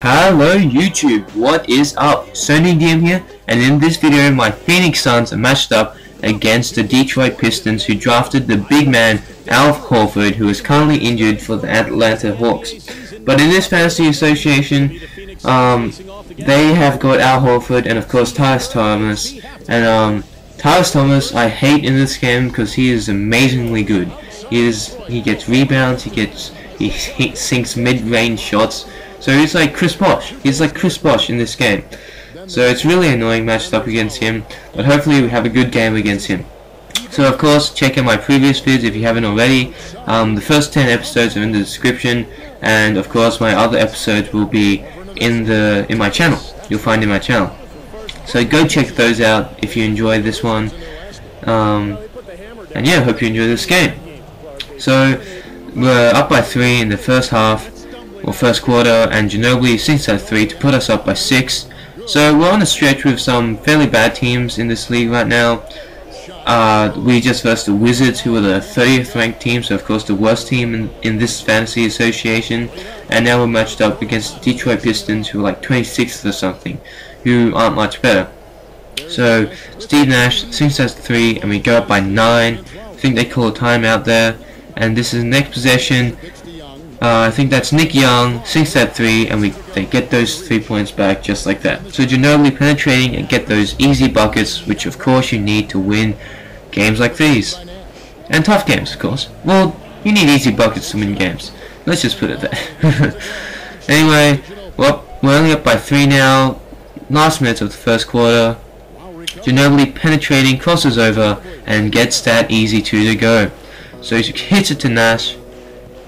Hello YouTube, what is up? Sonydm here, and in this video my Phoenix Suns are matched up against the Detroit Pistons, who drafted the big man Al Horford, who is currently injured for the Atlanta Hawks. But in this fantasy association, they have got Al Horford and of course Tyrus Thomas. And Tyrus Thomas I hate in this game because he is amazingly good. He gets rebounds, he sinks mid-range shots. So he's like Chris Bosh. He's like Chris Bosh in this game. So it's really annoying matched up against him, but hopefully we have a good game against him. So of course, check out my previous vids if you haven't already. The first 10 episodes are in the description, and of course my other episodes will be in my channel. You'll find in my channel. So go check those out if you enjoy this one. And yeah, hope you enjoy this game. So we're up by 3 in the first half. Or first quarter, and Ginobili sinks that 3 to put us up by 6. So we're on a stretch with some fairly bad teams in this league right now. We just versed the Wizards, who are the 30th ranked team, so of course the worst team in this fantasy association. And now we're matched up against the Detroit Pistons, who are like 26th or something, who aren't much better. So Steve Nash sinks that 3, and we go up by 9. I think they call a timeout there, and this is the next possession. I think that's Nick Young, sinks that 3, and they get those 3 points back just like that. So Ginobili penetrating and get those easy buckets, which of course you need to win games like these. And tough games, of course. Well, you need easy buckets to win games. Let's just put it there. Anyway, well, we're only up by 3 now. Last minutes of the first quarter. Ginobili penetrating, crosses over, and gets that easy 2 to go. So he hits it to Nash.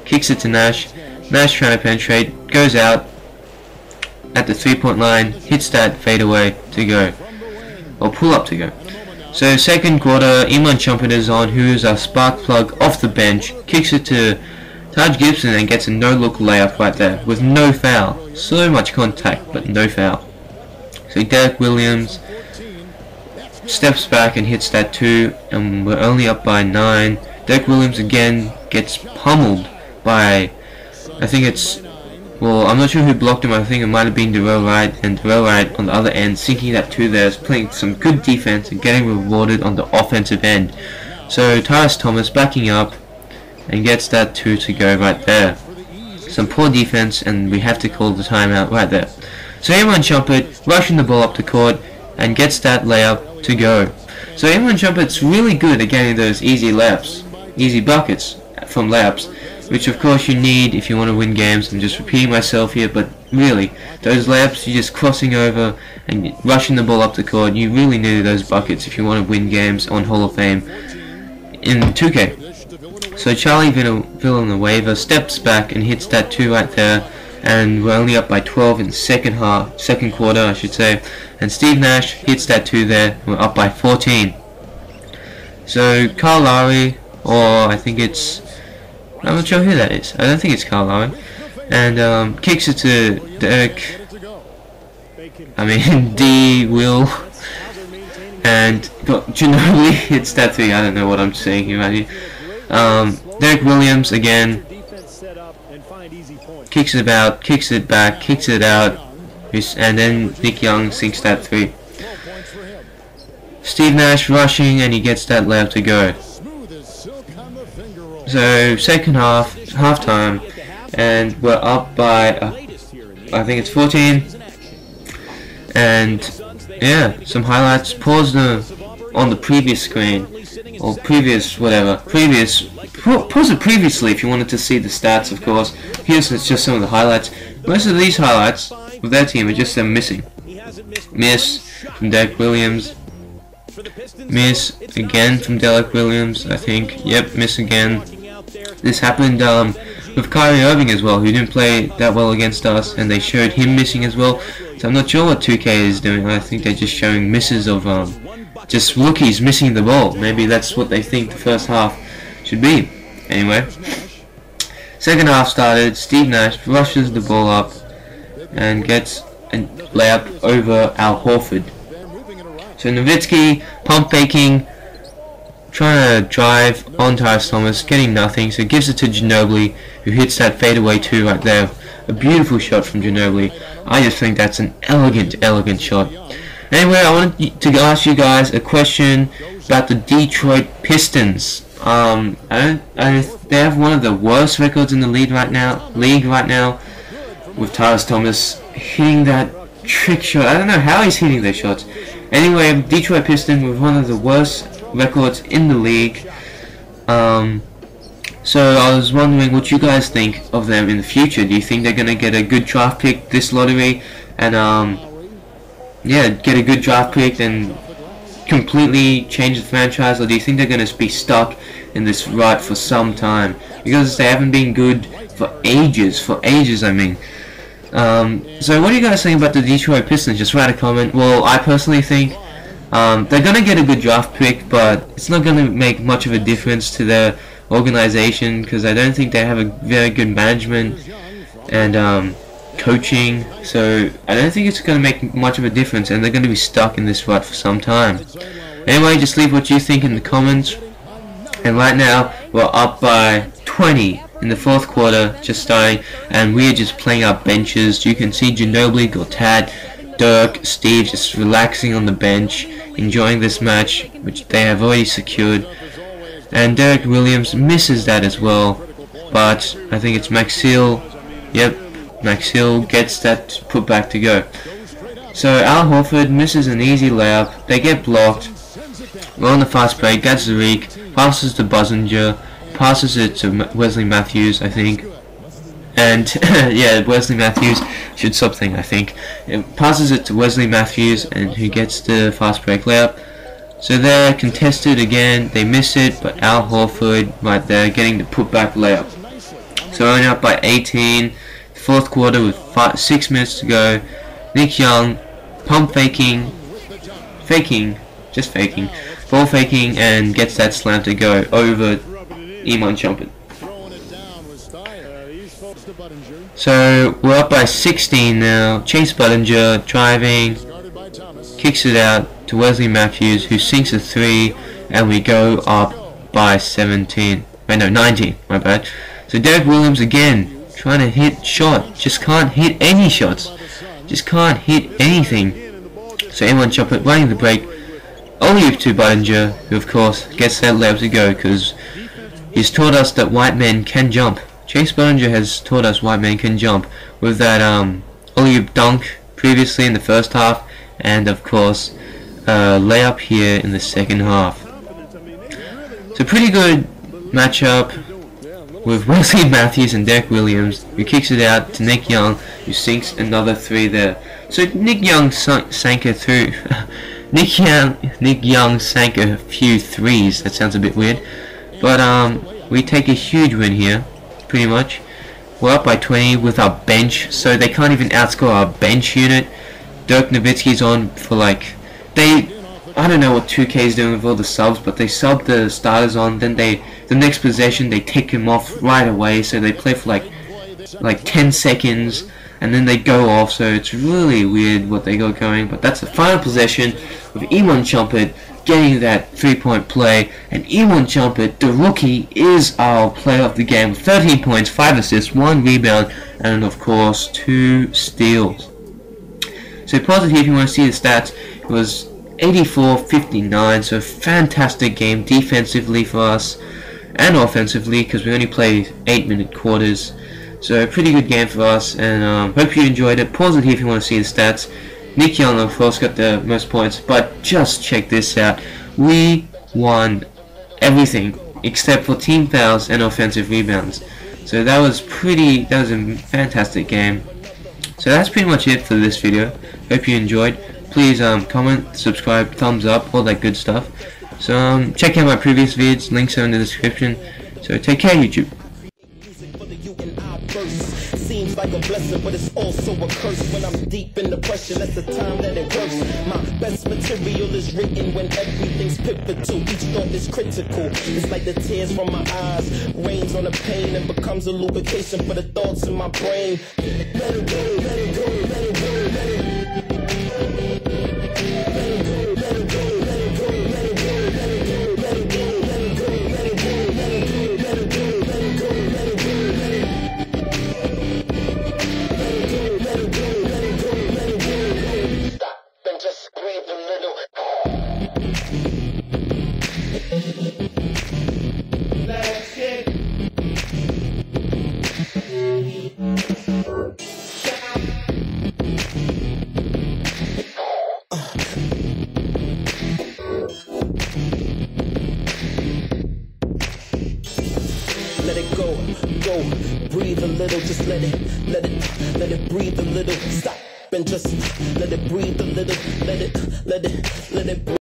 Kicks it to Nash. Nash trying to penetrate, goes out at the 3-point line, hits that fadeaway to go, or pull up to go. So second quarter, Shumpert is on, who's a spark plug off the bench, kicks it to Taj Gibson and gets a no-look layup right there with no foul. So much contact, but no foul. So Derek Williams steps back and hits that 2, and we're only up by 9. Derek Williams again gets pummeled by, I think it's, well, I'm not sure who blocked him. I think it might have been Darrell Wright, and Darrell Wright on the other end sinking that 2 there, is playing some good defense and getting rewarded on the offensive end. So Tyrus Thomas backing up and gets that 2 to go right there. Some poor defense, and we have to call the timeout right there. So Shumpert rushing the ball up the court and gets that layup to go. So Shumpert's really good at getting those easy layups, easy buckets from layups, which of course you need if you want to win games. I'm just repeating myself here, but really, those layups, you're just crossing over and rushing the ball up the court. You really need those buckets if you want to win games on Hall of Fame in 2K. So Charlie Villanueva steps back and hits that 2 right there, and we're only up by 12 in the second quarter, I should say. And Steve Nash hits that 2 there, and we're up by 14. So Kyle Lowry, or I think it's, I'm not sure who that is. I don't think it's Kyle Lowry. And kicks it to D. Will. And Ginobili hits that 3. I don't know what I'm saying here right here. Derek Williams again. Kicks it about, kicks it back, kicks it out. And then Nick Young sinks that 3. Steve Nash rushing, and he gets that layup to go. So second half, halftime, and we're up by I think it's 14. And yeah, some highlights. Pause on the previous screen, or previous whatever. Pause it previously if you wanted to see the stats, of course. Here's just some of the highlights. Most of these highlights with their team are just them missing. Miss from Derek Williams. Miss again from Derek Williams, I think. Yep, miss again. This happened with Kyrie Irving as well, who didn't play that well against us, and they showed him missing as well. So I'm not sure what 2K is doing. I think they're just showing misses of just rookies missing the ball. Maybe that's what they think the first half should be. Anyway, second half started. Steve Nash rushes the ball up and gets a layup over Al Horford. So Nowitzki pump faking, trying to drive on Tyrus Thomas, getting nothing, so gives it to Ginobili, who hits that fadeaway 2 right there. A beautiful shot from Ginobili. I just think that's an elegant shot. Anyway, I wanted to ask you guys a question about the Detroit Pistons. They have one of the worst records in the league right now, with Tyrus Thomas hitting that trick shot. I don't know how he's hitting those shots. Anyway, Detroit Pistons with one of the worst records in the league. So I was wondering what you guys think of them in the future. Do you think they're gonna get a good draft pick this lottery, and get a good draft pick and completely change the franchise, or do you think they're gonna be stuck in this rut for some time because they haven't been good for ages? I mean. So what do you guys think about the Detroit Pistons? Just write a comment. Well, I personally think they're gonna get a good draft pick, but it's not gonna make much of a difference to their organization because I don't think they have a very good management and coaching. So I don't think it's gonna make much of a difference, and they're gonna be stuck in this rut for some time. Anyway, just leave what you think in the comments. And right now we're up by 20 in the fourth quarter, just starting, and we're just playing our benches. You can see Ginobili, Gortat, Dirk, Steve just relaxing on the bench, enjoying this match, which they have already secured. And Derek Williams misses that as well, but I think it's Maxwell. Yep, Maxwell gets that put back to go. So Al Horford misses an easy layup. They get blocked. We're on the fast break. Gadzuric passes to Buzinger, passes it to Wesley Matthews, I think. And yeah, Wesley Matthews should something, I think. It passes it to Wesley Matthews, and who gets the fast break layup. So they're contested again. They miss it, but Al Horford right there getting the putback layup. So only up by 18. Fourth quarter with 6 minutes to go. Nick Young pump faking, ball faking, and gets that slam to go over Shumpert. So we're up by 16 now. Chase Budinger driving, kicks it out to Wesley Matthews, who sinks a 3, and we go up by 19, my bad. So Derek Williams again trying to hit shot, just can't hit any shots, just can't hit anything. So Shumpert running the break, alley-oop to Budinger, who of course gets that layup to go because he's taught us that white men can jump. Chase Budinger has taught us white men can jump with that alley-oop dunk previously in the first half, and of course layup here in the second half. So pretty good matchup with Wesley Matthews and Derek Williams, who kicks it out to Nick Young, who sinks another 3 there. So Nick Young sank a through. Nick Young sank a few 3s. That sounds a bit weird, but we take a huge win here, pretty much. We're up by 20 with our bench, so they can't even outscore our bench unit. Dirk Nowitzki's on for I don't know what 2K is doing with all the subs, but they sub the starters on, then the next possession they take him off right away, so they play for like 10 seconds, and then they go off, so it's really weird what they got going. But that's the final possession with Shumpert getting that 3-point play, and Shumpert, the rookie, is our player of the game with 13 points, 5 assists, 1 rebound, and of course 2 steals. So pause it here if you want to see the stats. It was 84-59, so fantastic game defensively for us and offensively because we only played 8-minute quarters. So pretty good game for us, and hope you enjoyed it. Pause it here if you want to see the stats. Nick Young of course got the most points, but just check this out. We won everything except for team fouls and offensive rebounds. So that was a fantastic game. So that's pretty much it for this video. Hope you enjoyed. Please comment, subscribe, thumbs up, all that good stuff. So check out my previous vids, links are in the description. So take care, YouTube. Seems like a blessing, but it's also a curse. When I'm deep in depression, that's the time that it works. My best material is written when everything's pivotal. Each thought is critical. It's like the tears from my eyes rains on the pain and becomes a lubrication for the thoughts in my brain. Let it go, let it go, let it go, let it go. Let it go. Let it go, breathe a little, just let it breathe a little, stop and just let it breathe a little, let it breathe.